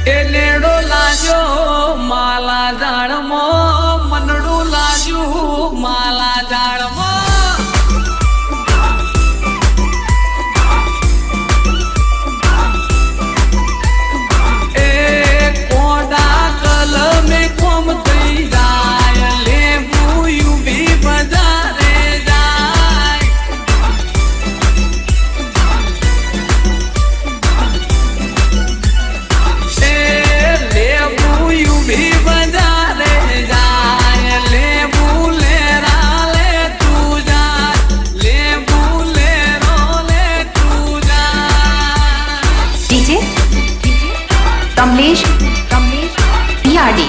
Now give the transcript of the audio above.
એ લેડો લાગ્યો માલા ઝાડમાં, મનડું લાગ્યું માલા ઝાડમાં. એ કોડા કલમે કોમ થઈ જાય, લેબુ યુબી બજારે જાય. લેબુ યુબી બજારે જાય, લેબુ લેરા લે તું જા, લેબુ લેરો લે તું જા. DJ Kamlesh PRD